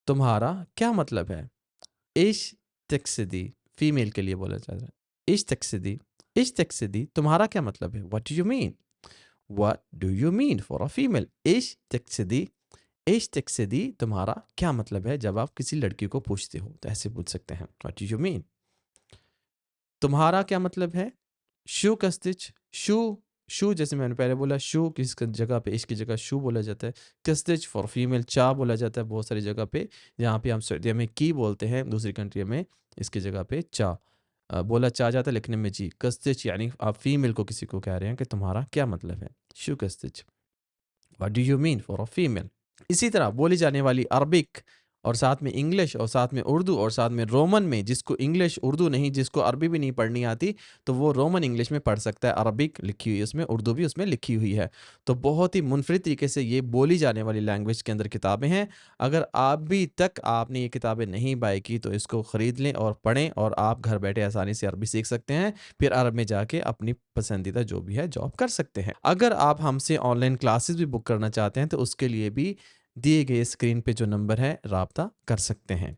तुम्हारा क्या मतलब है? इश तकसदी फीमेल के लिए बोला जाता है। इश तकसदी तुम्हारा क्या मतलब है? What do you mean? What do you mean for a female? इश तकसदी तुम्हारा क्या मतलब है जब आप किसी लड़की को पूछते हो तो ऐसे पूछ सकते हैं, व्हाट डू यू मीन? तुम्हारा क्या मतलब है? शू कस्तिच शू शू जैसे मैंने पहले बोला, शू किस जगह पे इसकी जगह शू बोला जाता है। कस्तिच फॉर फीमेल चा बोला जाता है बहुत सारी जगह पे। यहाँ पे हम सर्दिया में की बोलते हैं, दूसरी कंट्री में इसकी जगह पे चा बोला चा जाता है, लिखने में जी। कस्तिच यानी आप फीमेल को किसी को कह रहे हैं कि तुम्हारा क्या मतलब है? शू कस्तिच, what do you mean for a female? इसी तरह बोली जाने वाली अरबिक और साथ में इंग्लिश और साथ में उर्दू और साथ में रोमन में, जिसको इंग्लिश उर्दू नहीं, जिसको अरबी भी नहीं पढ़नी आती, तो वो रोमन इंग्लिश में पढ़ सकता है। अरबिक लिखी हुई है उसमें, उर्दू भी उसमें लिखी हुई है। तो बहुत ही मुनफरिद तरीके से ये बोली जाने वाली लैंग्वेज के अंदर किताबें हैं। अगर अभी तक आपने ये किताबें नहीं बाय की तो इसको ख़रीद लें और पढ़ें, और आप घर बैठे आसानी से अरबी सीख सकते हैं। फिर अरब में जाके अपनी पसंदीदा जो भी है जॉब कर सकते हैं। अगर आप हमसे ऑनलाइन क्लासेस भी बुक करना चाहते हैं तो उसके लिए भी दिए गए स्क्रीन पे जो नंबर है राब्ता कर सकते हैं।